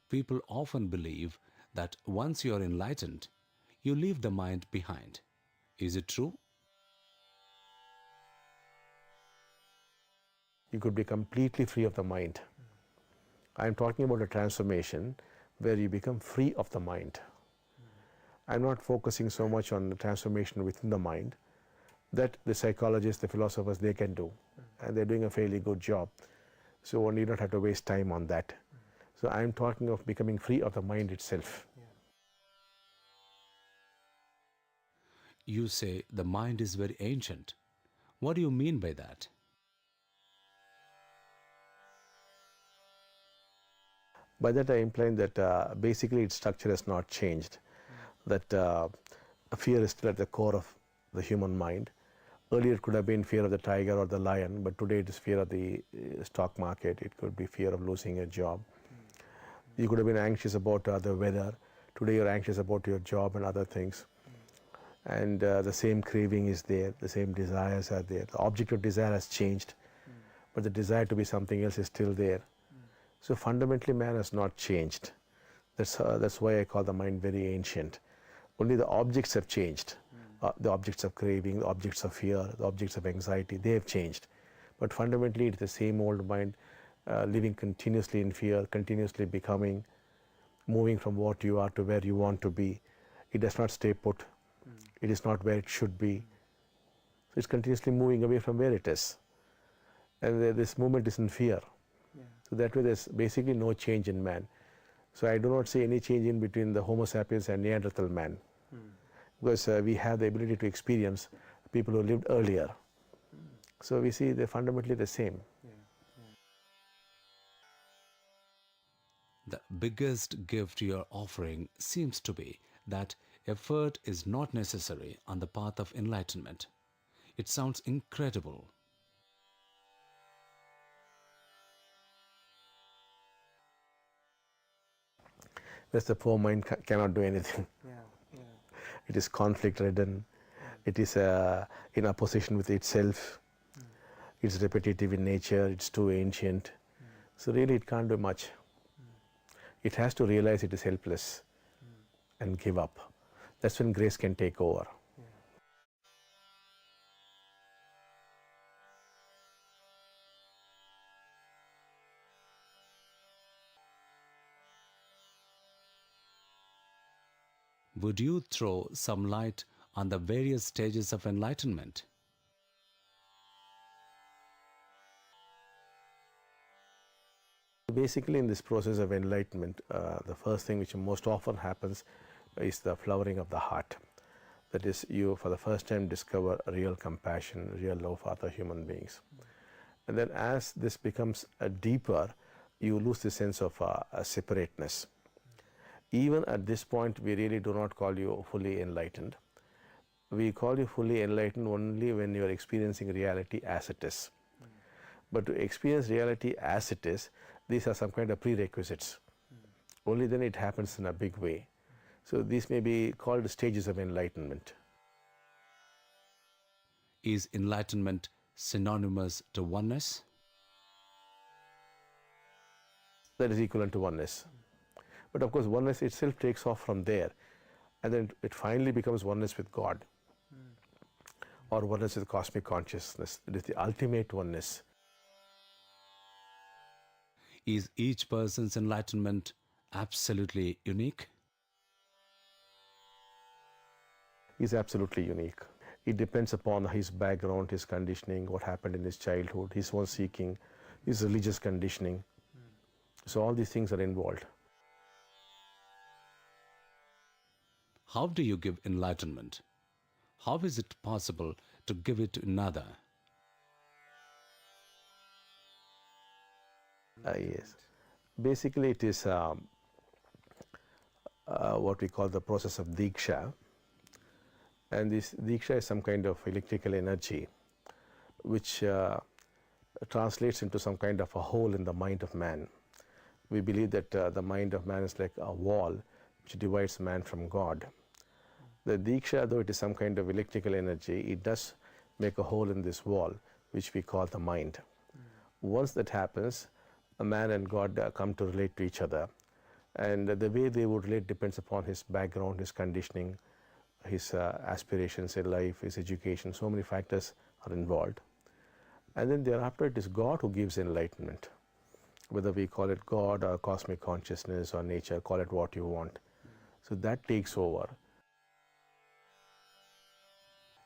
People often believe that once you are enlightened, you leave the mind behind. Is it true? You could be completely free of the mind. I am talking about a transformation where you become free of the mind. I'm not focusing so much on the transformation within the mind. That the psychologists, the philosophers, they can do. And they're doing a fairly good job. So one need not have to waste time on that. So I'm talking of becoming free of the mind itself. You say the mind is very ancient. What do you mean by that? By that I imply that basically its structure has not changed. That fear is still at the core of the human mind. Earlier it could have been fear of the tiger or the lion, but today it is fear of the stock market. It could be fear of losing a job. You could have been anxious about the weather. Today you're anxious about your job and other things. And the same craving is there, the same desires are there. The object of desire has changed, but the desire to be something else is still there. So fundamentally man has not changed. That's why I call the mind very ancient. Only the objects have changed. The objects of craving, the objects of fear, the objects of anxiety, they have changed. But fundamentally it's the same old mind, living continuously in fear, continuously becoming, moving from what you are to where you want to be. It does not stay put. It is not where it should be. So it's continuously moving away from where it is. And this movement is in fear. So that way there's basically no change in man. So I do not see any change in between the Homo sapiens and Neanderthal man. Because we have the ability to experience people who lived earlier. So we see they're fundamentally the same. The biggest gift you are offering seems to be that effort is not necessary on the path of enlightenment. It sounds incredible. Because the poor mind cannot do anything. It is conflict-ridden. It is in opposition with itself. It's repetitive in nature. It's too ancient. So really it can't do much. It has to realize it is helpless and give up. That's when grace can take over. Would you throw some light on the various stages of enlightenment? Basically in this process of enlightenment, the first thing which most often happens is the flowering of the heart. That is, you for the first time discover real compassion, real love for other human beings. And then as this becomes deeper, you lose the sense of separateness. Even at this point, we really do not call you fully enlightened. We call you fully enlightened only when you are experiencing reality as it is. But to experience reality as it is, these are some kind of prerequisites. Only then it happens in a big way. So these may be called stages of enlightenment. Is enlightenment synonymous to oneness? That is equivalent to oneness. But of course oneness itself takes off from there, and then it finally becomes oneness with God, or oneness with cosmic consciousness. It is the ultimate oneness. Is each person's enlightenment absolutely unique? Is absolutely unique. It depends upon his background, his conditioning, what happened in his childhood, his own seeking, his religious conditioning. So all these things are involved. How do you give enlightenment? How is it possible to give it to another? Yes. Basically it is what we call the process of Deeksha. And this Deeksha is some kind of electrical energy which translates into some kind of a hole in the mind of man. We believe that the mind of man is like a wall which divides man from God. The Deeksha, though it is some kind of electrical energy, it does make a hole in this wall which we call the mind. Once that happens, a man and God come to relate to each other. And the way they would relate depends upon his background, his conditioning, his aspirations in life, his education. So many factors are involved. And then thereafter, it is God who gives enlightenment. Whether we call it God or cosmic consciousness or nature, call it what you want. So that takes over.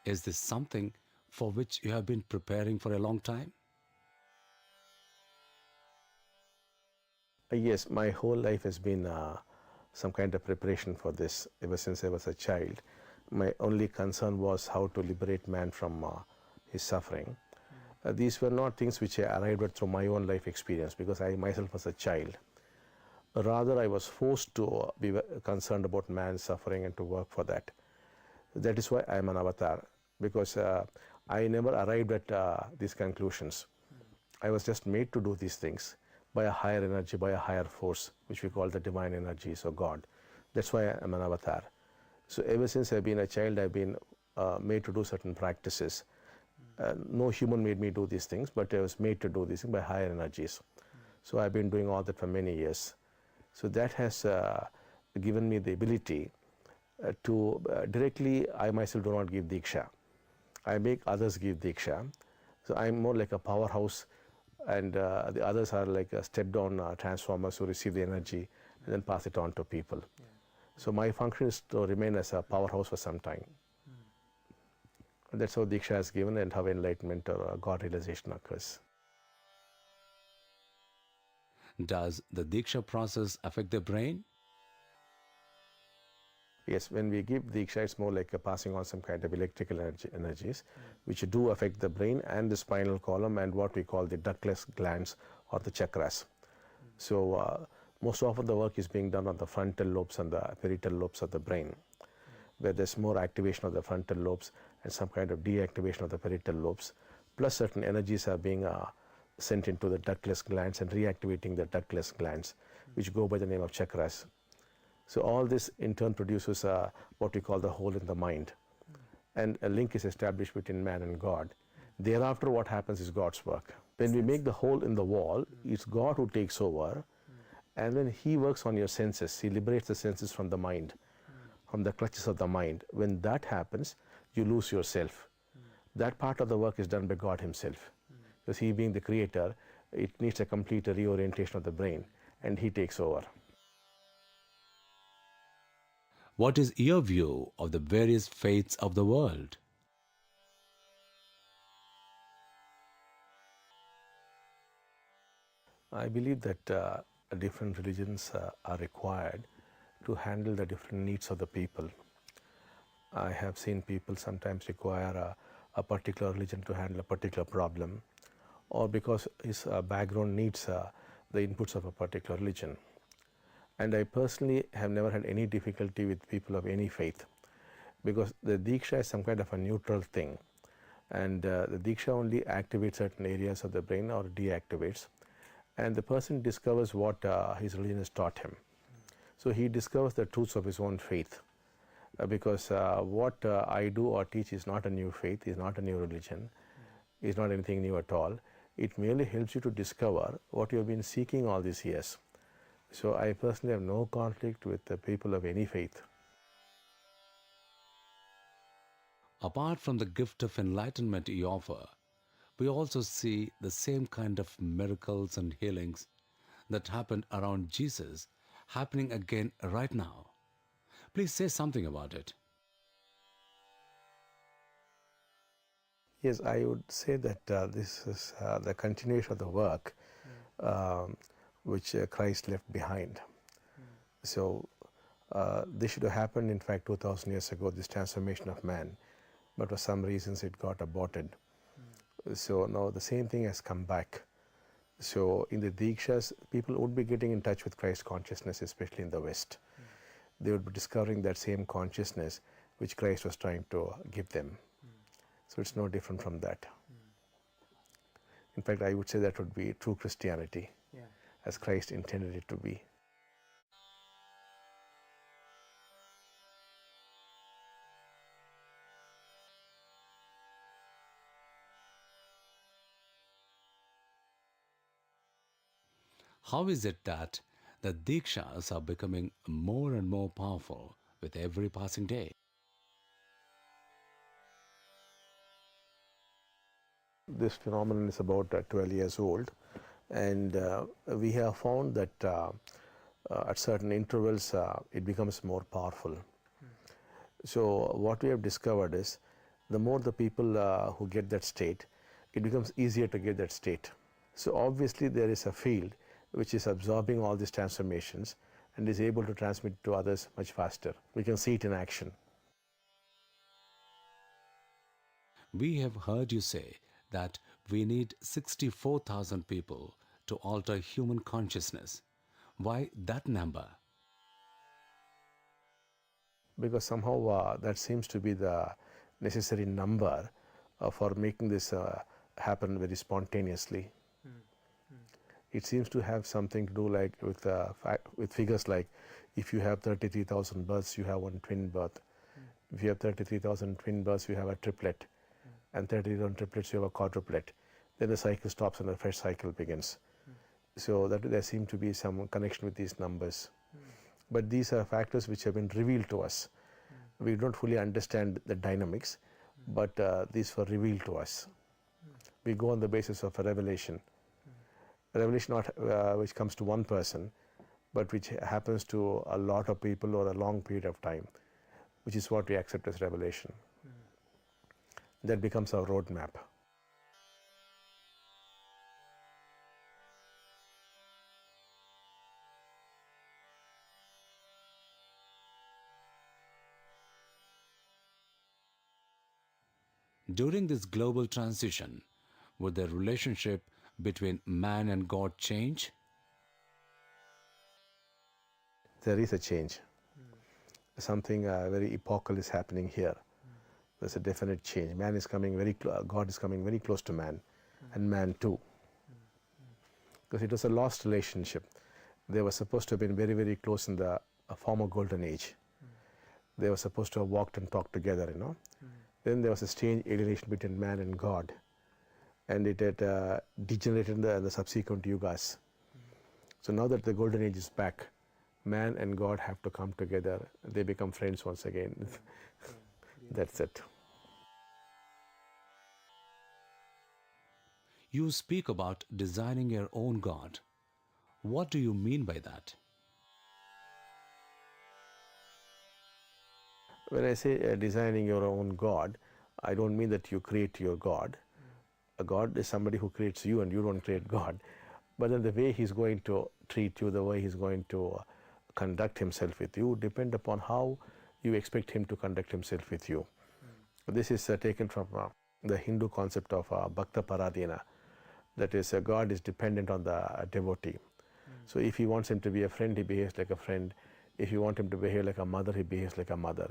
Is this something for which you have been preparing for a long time? Yes, my whole life has been some kind of preparation for this ever since I was a child. My only concern was how to liberate man from his suffering. These were not things which I arrived at through my own life experience, because I myself was a child. Rather, I was forced to be concerned about man's suffering and to work for that. That is why I am an avatar, because I never arrived at these conclusions. I was just made to do these things by a higher energy, by a higher force, which we call the divine energies or God. That's why I am an avatar. So ever since I've been a child, I've been made to do certain practices. No human made me do these things, but I was made to do these things by higher energies. So I've been doing all that for many years. So that has given me the ability to directly, I myself do not give Deeksha. I make others give Deeksha. So I'm more like a powerhouse, and the others are like stepped-on transformers who receive the energy and then pass it on to people. So my function is to remain as a powerhouse for some time. That's how Deeksha is given and how enlightenment or God realization occurs. Does the Deeksha process affect the brain? Yes, when we give Deeksha, it's more like passing on some kind of electrical energies, which do affect the brain and the spinal column and what we call the ductless glands or the chakras. So most often the work is being done on the frontal lobes and the parietal lobes of the brain, where there's more activation of the frontal lobes and some kind of deactivation of the parietal lobes, plus certain energies are being sent into the ductless glands and reactivating the ductless glands, which go by the name of chakras. So all this in turn produces what we call the hole in the mind, and a link is established between man and God. Thereafter what happens is God's work. When we make the hole in the wall, it's God who takes over, and when he works on your senses, he liberates the senses from the mind, from the clutches of the mind. When that happens, you lose yourself. That part of the work is done by God himself, because he being the creator, it needs a complete reorientation of the brain, and he takes over. What is your view of the various faiths of the world? I believe that different religions are required to handle the different needs of the people. I have seen people sometimes require a particular religion to handle a particular problem, or because his background needs the inputs of a particular religion. And I personally have never had any difficulty with people of any faith, because the Deeksha is some kind of a neutral thing, and the Deeksha only activates certain areas of the brain or deactivates, and the person discovers what his religion has taught him. So he discovers the truths of his own faith, because what I do or teach is not a new faith, is not a new religion, is not anything new at all. It merely helps you to discover what you have been seeking all these years. So I personally have no conflict with the people of any faith. Apart from the gift of enlightenment you offer, we also see the same kind of miracles and healings that happened around Jesus happening again right now. Please say something about it. Yes, I would say that this is the continuation of the work which Christ left behind. So this should have happened, in fact, 2000 years ago, this transformation of man, but for some reasons it got aborted. So now the same thing has come back. So in the Deekshas, people would be getting in touch with Christ consciousness, especially in the West. They would be discovering that same consciousness which Christ was trying to give them. So it's no different from that. In fact, I would say that would be true Christianity, as Christ intended it to be. How is it that the Deekshas are becoming more and more powerful with every passing day. This phenomenon is about 12 years old, and we have found that at certain intervals it becomes more powerful. So what we have discovered is the more the people who get that state, it becomes easier to get that state. So obviously there is a field which is absorbing all these transformations and is able to transmit to others much faster. We can see it in action. We have heard you say that we need 64,000 people to alter human consciousness. Why that number? Because somehow that seems to be the necessary number for making this happen very spontaneously. It seems to have something to do like with figures like if you have 33,000 births, you have one twin birth. If you have 33,000 twin births, you have a triplet. And 33,000 triplets, you have a quadruplet. Then the cycle stops and a fresh cycle begins. So that there seems to be some connection with these numbers. But these are factors which have been revealed to us. We don't fully understand the dynamics, but these were revealed to us. We go on the basis of a revelation. A revelation not which comes to one person, but which happens to a lot of people over a long period of time, which is what we accept as revelation. That becomes our roadmap. During this global transition, would the relationship between man and God change? There is a change. Something very epochal is happening here. There's a definite change. Man is coming God is coming very close to man, and man too. Because it was a lost relationship. They were supposed to have been very, very close in the former golden age. They were supposed to have walked and talked together, you know. Then there was a strange alienation between man and God, and it had degenerated in the subsequent yugas. So now that the golden age is back, man and God have to come together. They become friends once again. That's it. You speak about designing your own God. What do you mean by that? When I say designing your own God, I don't mean that you create your God. A God is somebody who creates you and you don't create God. But then the way he's going to treat you, the way he's going to conduct himself with you, depend upon how you expect him to conduct himself with you. This is taken from the Hindu concept of Bhakta Paradina. That is, God is dependent on the devotee. So if he wants him to be a friend, he behaves like a friend. If you want him to behave like a mother, he behaves like a mother.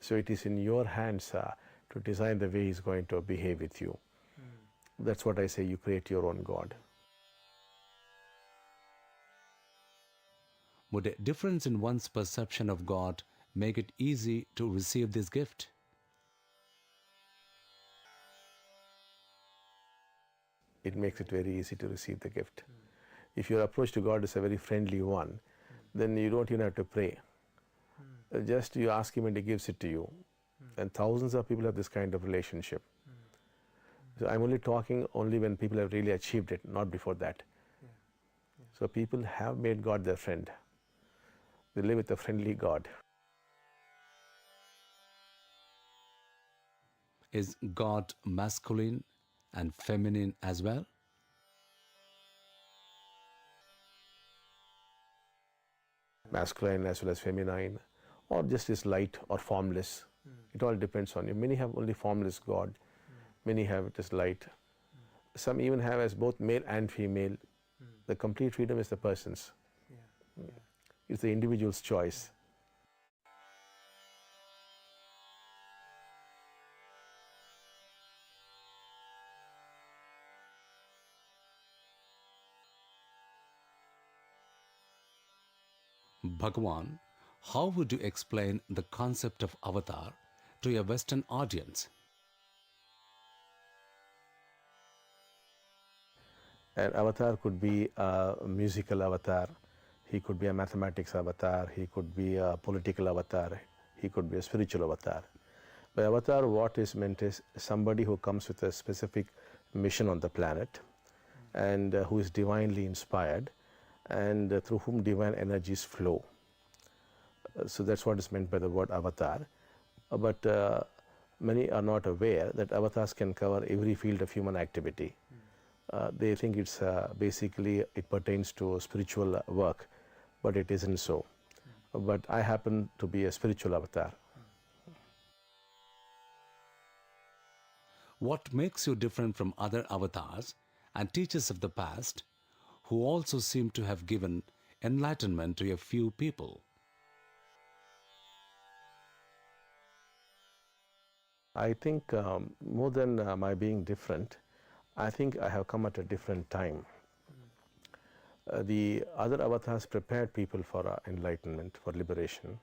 So it is in your hands to design the way he's going to behave with you. That's what I say, you create your own God. Would a difference in one's perception of God make it easy to receive this gift? It makes it very easy to receive the gift. If your approach to God is a very friendly one, then you don't even have to pray. Just you ask him and he gives it to you. And thousands of people have this kind of relationship. So I'm only talking only when people have really achieved it, not before that. So people have made God their friend. They live with a friendly God. Is God masculine and feminine as well? Masculine as well as feminine, or just is light or formless. It all depends on you. Many have only formless God. Many have it as light. Some even have as both male and female. The complete freedom is the person's. It's the individual's choice. Bhagavan, how would you explain the concept of avatar to a Western audience? An avatar could be a musical avatar. He could be a mathematics avatar, he could be a political avatar, he could be a spiritual avatar. By avatar, what is meant is somebody who comes with a specific mission on the planet and who is divinely inspired and through whom divine energies flow. So that's what is meant by the word avatar. But many are not aware that avatars can cover every field of human activity. They think it's basically it pertains to spiritual work, but it isn't so. But I happen to be a spiritual avatar. What makes you different from other avatars and teachers of the past who also seem to have given enlightenment to a few people? I think more than my being different, I think I have come at a different time. The other avatars prepared people for enlightenment, for liberation,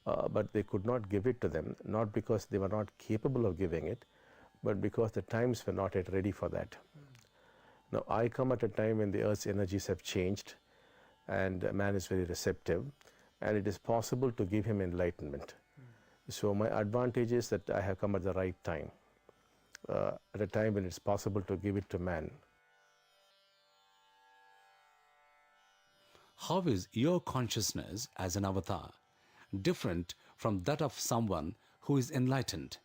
but they could not give it to them, not because they were not capable of giving it, but because the times were not yet ready for that. Now, I come at a time when the earth's energies have changed and man is very receptive, and it is possible to give him enlightenment. So my advantage is that I have come at the right time, at a time when it's possible to give it to man. How is your consciousness as an avatar different from that of someone who is enlightened?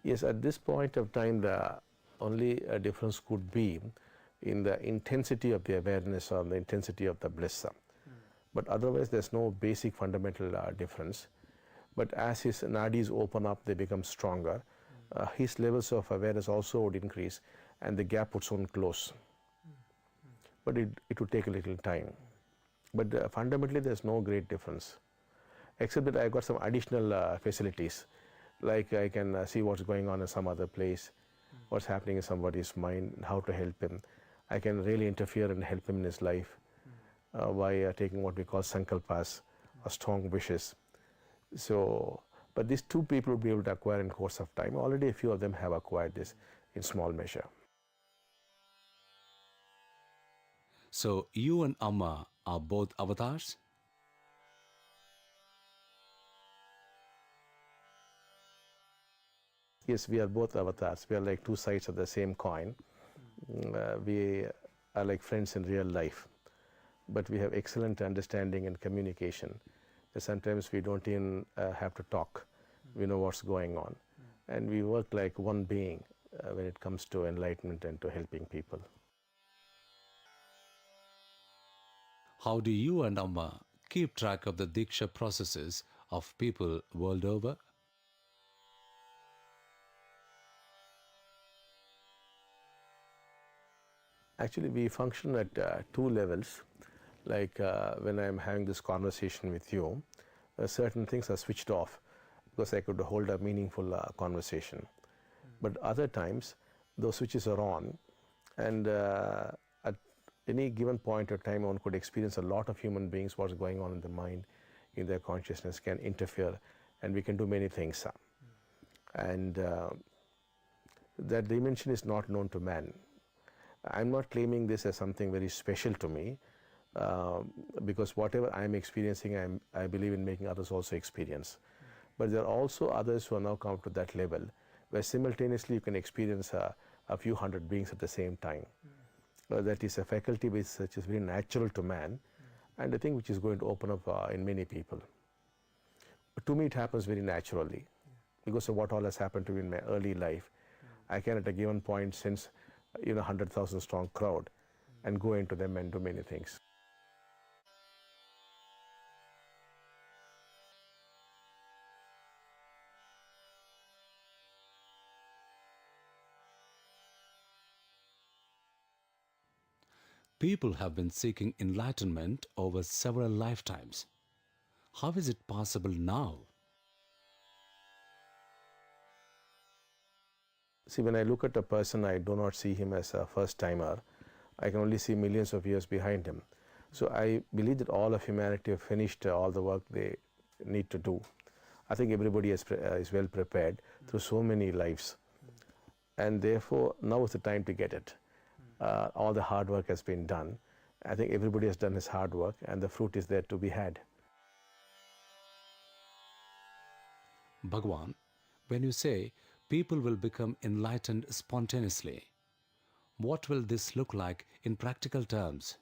Yes, at this point of time, the only difference could be in the intensity of the awareness or the intensity of the bliss. But otherwise, there's no basic fundamental difference. But as his nadis open up, they become stronger. His levels of awareness also would increase, and the gap would soon close. But it would take a little time. But fundamentally, there's no great difference, except that I got some additional facilities. Like I can see what's going on in some other place, what's happening in somebody's mind, how to help him. I can really interfere and help him in his life by taking what we call sankalpas, or strong wishes. So, but these two people will be able to acquire in course of time. Already a few of them have acquired this in small measure. So you and Amma are both avatars? Yes, we are both avatars. We are like two sides of the same coin. We are like friends in real life, but we have excellent understanding and communication. Sometimes we don't even have to talk. We know what's going on. And we work like one being when it comes to enlightenment and to helping people. How do you and Amma keep track of the Deeksha processes of people world over? Actually, we function at two levels. Like when I'm having this conversation with you, certain things are switched off because I could hold a meaningful conversation. But other times, those switches are on, and at any given point of time, one could experience a lot of human beings, what's going on in the mind, in their consciousness can interfere, and we can do many things. And that dimension is not known to man. I'm not claiming this as something very special to me, because whatever I'm experiencing, I believe in making others also experience. But there are also others who are now come to that level, where simultaneously you can experience a few hundred beings at the same time. That is a faculty which is very natural to man, and I think which is going to open up in many people. But to me, it happens very naturally, because of what all has happened to me in my early life. I can at a given point sense 100,000 strong crowd and go into them and do many things. People have been seeking enlightenment over several lifetimes. How is it possible now? See, when I look at a person, I do not see him as a first-timer. I can only see millions of years behind him. So I believe that all of humanity have finished all the work they need to do. I think everybody is well prepared through so many lives. and therefore now is the time to get it. All the hard work has been done. I think everybody has done his hard work, and the fruit is there to be had. Bhagavan, when you say people will become enlightened spontaneously, what will this look like in practical terms?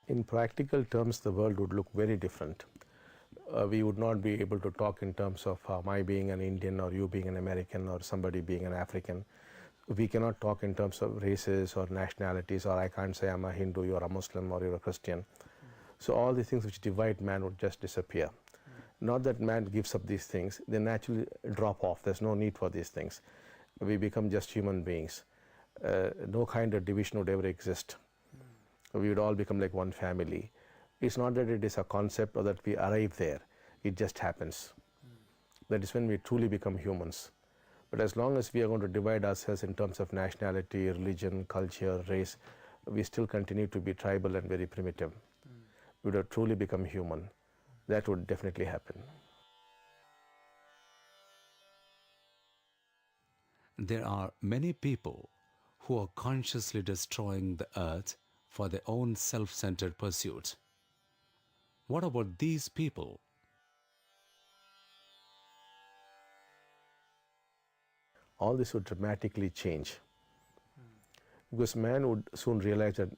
In practical terms, the world would look very different. We would not be able to talk in terms of my being an Indian or you being an American or somebody being an African. We cannot talk in terms of races or nationalities, or I can't say I'm a Hindu, you're a Muslim, or you're a Christian. So all the things which divide man would just disappear. Not that man gives up these things, they naturally drop off. There's no need for these things. We become just human beings. No kind of division would ever exist. We would all become like one family. It's not that it is a concept or that we arrive there. It just happens. That is when we truly become humans. But as long as we are going to divide ourselves in terms of nationality, religion, culture, race, we still continue to be tribal and very primitive. We would have truly become human. That would definitely happen. There are many people who are consciously destroying the earth for their own self-centered pursuits. What about these people? All this would dramatically change. Because man would soon realize that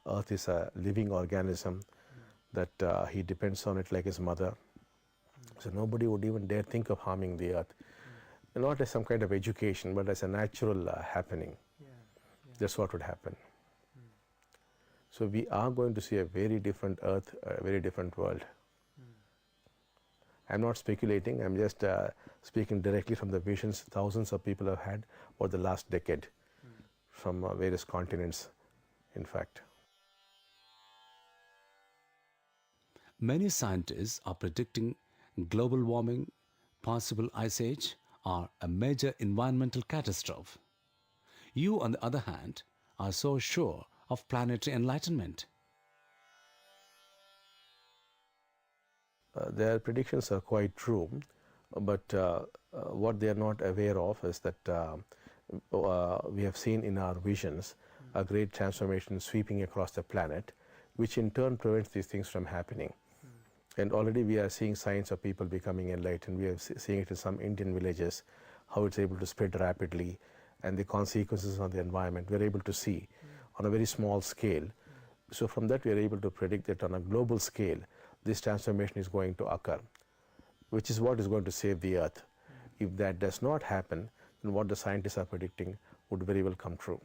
earth is a living organism, that he depends on it like his mother. So nobody would even dare think of harming the earth. Not as some kind of education, but as a natural happening. That's what would happen. So we are going to see a very different earth, a very different world. I'm not speculating, I'm just speaking directly from the visions thousands of people have had over the last decade from various continents, in fact. Many scientists are predicting global warming, possible ice age, or a major environmental catastrophe. You, on the other hand, are so sure of planetary enlightenment. Their predictions are quite true, but what they are not aware of is that we have seen in our visions a great transformation sweeping across the planet, which in turn prevents these things from happening. And already we are seeing signs of people becoming enlightened. We are seeing it in some Indian villages, how it's able to spread rapidly, and the consequences on the environment we're able to see on a very small scale. So from that we are able to predict that on a global scale, this transformation is going to occur, which is what is going to save the earth. If that does not happen, then what the scientists are predicting would very well come true.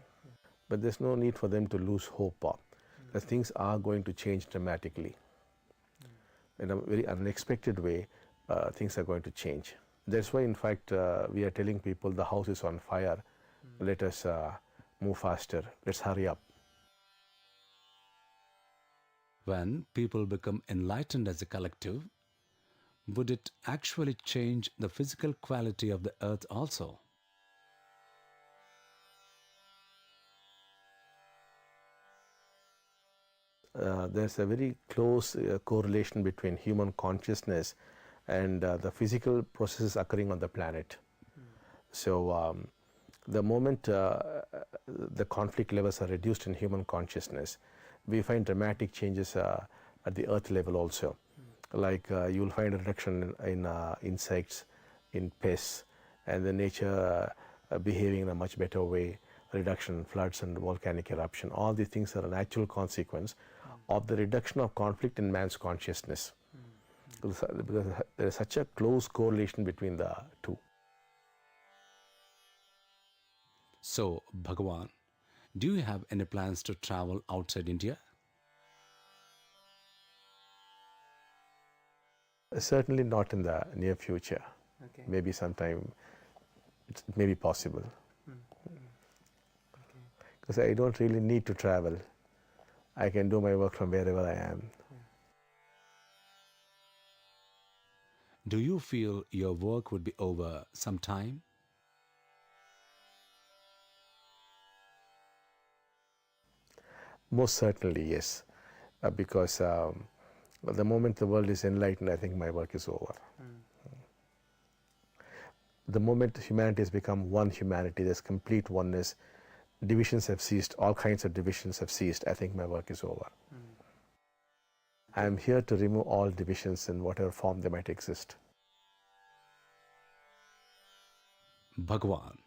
But there's no need for them to lose hope. That things are going to change dramatically. In a very unexpected way, things are going to change. That's why, in fact, we are telling people the house is on fire. Let us move faster. Let's hurry up. When people become enlightened as a collective, would it actually change the physical quality of the earth also? There's a very close correlation between human consciousness and the physical processes occurring on the planet. So the moment the conflict levels are reduced in human consciousness, we find dramatic changes at the earth level also. Like you will find a reduction in insects, in pests, and the nature behaving in a much better way, reduction in floods and volcanic eruption. All these things are a natural consequence of the reduction of conflict in man's consciousness. Because there is such a close correlation between the two. So, Bhagavan, do you have any plans to travel outside India? Certainly not in the near future. Okay. Maybe sometime it may be possible. Because I don't really need to travel. I can do my work from wherever I am. Do you feel your work would be over sometime? Most certainly, yes. Because But the moment the world is enlightened, I think my work is over. The moment humanity has become one humanity, there's complete oneness, divisions have ceased, all kinds of divisions have ceased, I think my work is over. I am here to remove all divisions in whatever form they might exist. Bhagavan,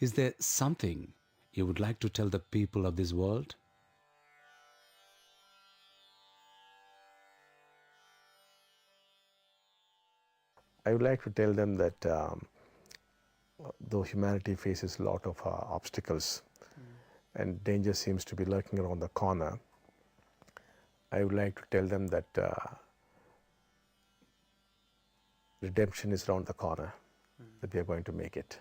is there something you would like to tell the people of this world? I would like to tell them that though humanity faces a lot of obstacles and danger seems to be lurking around the corner, I would like to tell them that redemption is around the corner, that we are going to make it.